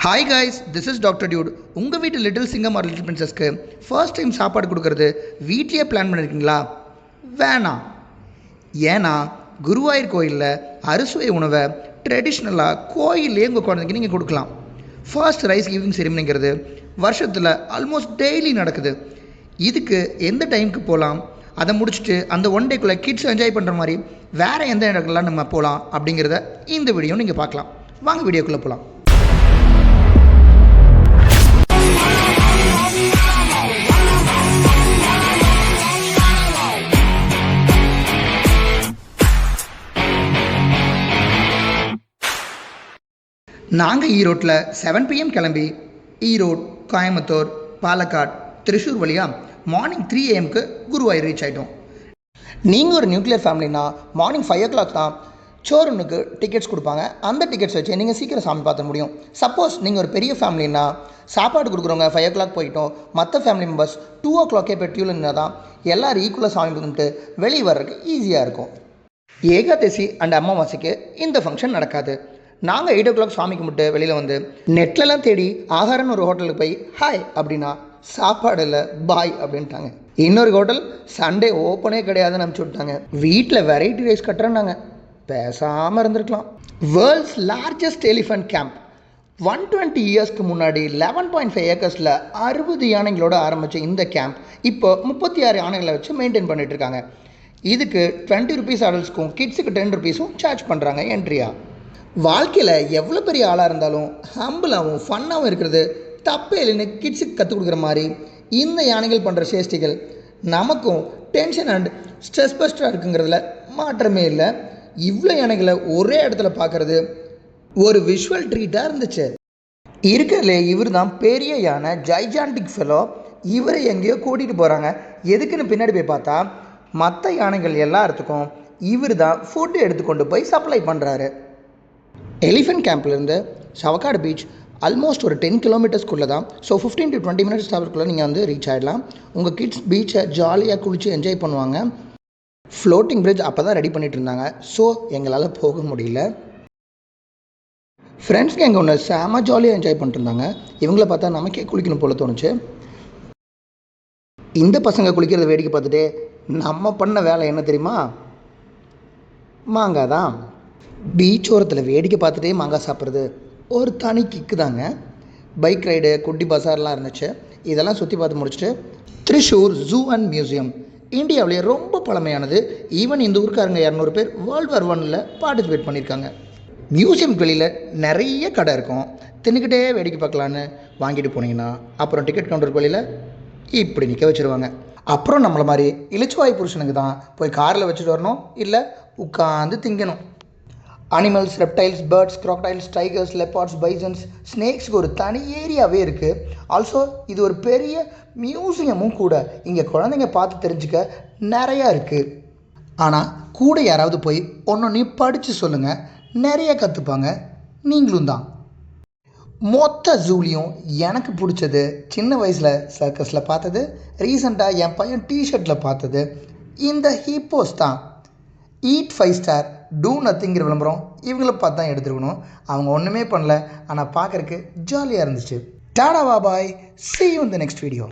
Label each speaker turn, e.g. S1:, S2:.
S1: Hi guys, this is doctor Dude. உங்கள் வீட்டு little சிங்கம் ஆர் லிட்டில் பிரின்சஸ்க்கு ஃபர்ஸ்ட் டைம் சாப்பாடு கொடுக்கறது வீட்லேயே பிளான் பண்ணியிருக்கீங்களா? வேணாம். ஏன்னா குருவாயூர் கோயிலில் அறுசுவை உணவை ட்ரெடிஷ்னலாக கோயிலே உங்கள் குழந்தைக்கு நீங்கள் கொடுக்கலாம். ஃபர்ஸ்ட் ரைஸ் கிவிங் செரிமனிங்கிறது வருஷத்தில் ஆல்மோஸ்ட் டெய்லி நடக்குது. இதுக்கு எந்த டைமுக்கு போகலாம், அதை முடிச்சுட்டு அந்த ஒன் டேக்குள்ளே கிட்ஸ் என்ஜாய் பண்ணுற மாதிரி வேறு எந்த இடங்கள்லாம் நம்ம போகலாம் அப்படிங்கிறத இந்த வீடியோ நீங்கள் பார்க்கலாம். வாங்க வீடியோக்குள்ளே போகலாம். நாங்கள் ஈரோட்டில் 7 PM கிளம்பி ஈரோடு, கோயம்புத்தூர், பாலக்காடு, திருச்சூர் வழியாக மார்னிங் 3 AM குருவாயூர் ரீச் ஆகிட்டோம். நீங்கள் ஒரு நியூக்ளியர் ஃபேமிலினா மார்னிங் 5 o'clock தான் ஷோரூமுக்கு டிக்கெட்ஸ் கொடுப்பாங்க. அந்த டிக்கெட்ஸ் வச்சு நீங்கள் சீக்கிரம் சாமி பார்த்த முடியும். சப்போஸ் நீங்கள் ஒரு பெரிய ஃபேமிலினா சாப்பாடு கொடுக்குறவங்க 5 o'clock போயிட்டோம், மற்ற ஃபேமிலி மெம்பர்ஸ் 2 o'clock பெட்டியூல் இருந்தால் தான் எல்லோரும் ஈக்குவலாக சாமி கும்பிட்டு வெளியே வர்றதுக்கு ஈஸியாக இருக்கும். ஏகாதசி அண்ட் அமாவாசைக்கு இந்த ஃபங்க்ஷன் நடக்காது. நாங்கள் 8 o'clock சாமி கும்பிட்டு வெளியில் வந்து நெட்லலாம் தேடி ஆகாரம்னு ஒரு ஹோட்டலுக்கு போய் ஹாய் அப்படின்னா சாப்பாடு இல்லை பாய் அப்படின்ட்டாங்க. இன்னொரு ஹோட்டல் சண்டே ஓப்பனே கிடையாதுன்னு அனுப்பிச்சி விட்டாங்க. வீட்டில் வெரைட்டி ரைஸ் கட்டுறேன்னாங்க. பேசாமல் இருந்திருக்கலாம். வேர்ல்ட்ஸ் லார்ஜஸ்ட் எலிஃபண்ட் கேம்ப் 120 இயர்ஸ்க்கு முன்னாடி 11.5 acres 60 யானைகளோடு ஆரம்பித்த இந்த கேம்ப் இப்போ 36 யானைகளை வச்சு மெயின்டைன் பண்ணிட்டு இருக்காங்க. இதுக்கு 20 rupees அடல்ட்ஸ்க்கும் கிட்ஸுக்கு 10 rupees சார்ஜ் பண்ணுறாங்க என்ட்ரியா. வாழ்க்கையில் எவ்வளோ பெரிய ஆளாக இருந்தாலும் ஹம்பிளாகவும் ஃபன்னாகவும் இருக்கிறது தப்பே இல்லைன்னு கிட்ஸுக்கு கற்றுக் கொடுக்குற மாதிரி இந்த யானைகள் பண்ணுற சேஷ்டிகள் நமக்கும் டென்ஷன் அண்ட் ஸ்ட்ரெஸ் பஸ்டராக இருக்குங்கிறதுல மாற்றமே இல்லை. இவ்வளோ யானைகளை ஒரே இடத்துல பார்க்குறது ஒரு விஷுவல் ட்ரீட்டாக இருந்துச்சு. இருக்கிறதுலே இவர் தான் பெரிய யானை, ஜைஜாண்டிக் ஃபெலோ. இவரை எங்கேயோ கூட்டிகிட்டு போகிறாங்க. எதுக்குன்னு பின்னாடி போய் பார்த்தா மற்ற யானைகள் எல்லாத்துக்கும் இவர் தான் ஃபுட்டு எடுத்துக்கொண்டு போய் சப்ளை பண்ணுறாரு. எலிஃபென்ட் கேம்ப்லேருந்து சவக்காடு பீச் ஆல்மோஸ்ட் ஒரு 10 kilometersக்குள்ளே தான். ஸோ 15 to 20 minutes ட்ராவல்குள்ளே நீங்கள் வந்து ரீச் ஆகிடலாம். உங்கள் கிட்ஸ் பீச்சை ஜாலியாக குளித்து என்ஜாய் பண்ணுவாங்க. ஃப்ளோட்டிங் பிரிட்ஜ் அப்போ தான் ரெடி பண்ணிகிட்டு இருந்தாங்க. ஸோ எங்களால் போக முடியல. ஃப்ரெண்ட்ஸ்க்கு எங்கள் ஒன்று செம ஜாலியாக என்ஜாய் பண்ணிட்டு இருந்தாங்க. இவங்கள பார்த்தா நமக்கே குளிக்கணும் போல தோணுச்சு. இந்த பசங்க குளிக்கிறத வேடிக்கை பார்த்துட்டு நம்ம பண்ண வேலை என்ன தெரியுமா? மாங்காய் தான். பீச் ஓரத்தில் வேடிக்கை பார்த்துட்டே மாங்காய் சாப்பிட்றது ஒரு தனி கிக்கு தாங்க. பைக் ரைடு, குட்டி பஸார்லாம் இருந்துச்சு. இதெல்லாம் சுற்றி பார்த்து முடிச்சுட்டு திருச்சூர் ஜூ அண்ட் மியூசியம் இந்தியாவிலேயே ரொம்ப பழமையானது. ஈவன் இந்த ஊருக்காரங்க 200 பேர் World War I பார்ட்டிசிபேட் பண்ணியிருக்காங்க. மியூசியம் வெளியில் நிறைய கடை இருக்கும். தின்னுக்கிட்டே வேடிக்கை பார்க்கலான்னு வாங்கிட்டு போனீங்கன்னா அப்புறம் டிக்கெட் கவுண்டர் வெளியில் இப்படி நிற்க வச்சுருவாங்க. அப்புறம் நம்மளை மாதிரி இளிச்சுவாய் புருஷனுக்கு தான் போய் காரில் வச்சுட்டு வரணும், இல்லை உட்காந்து திங்கணும். Animals, reptiles, birds, crocodiles, tigers, leopards, bisons, ஸ்னேக்ஸுக்கு ஒரு தனி ஏரியாவே இருக்குது. ஆல்சோ இது ஒரு பெரிய மியூசியமும் கூட. இங்கே குழந்தைங்க பார்த்து தெரிஞ்சுக்க நிறையா இருக்குது. ஆனால் கூட யாராவது போய் ஒன்று படித்து சொல்லுங்கள், நிறைய கற்றுப்பாங்க. நீங்களும் தான். மொத்த ஜூலியும் எனக்கு பிடிச்சது சின்ன வயசில் சர்க்கஸில் பார்த்தது, ரீசெண்டாக என் பையன் டிஷர்ட்டில் பார்த்தது இந்த ஹீப்போஸ் தான். ஈட் 5 star டூ நத்திங்கிற விளம்பரம் இவங்களை பார்த்து தான் எடுத்துருக்கணும். அவங்க ஒன்றுமே பண்ணல, ஆனால் பார்க்குறக்கு ஜாலியாக இருந்துச்சு. டாடா பாய், see you in the next video.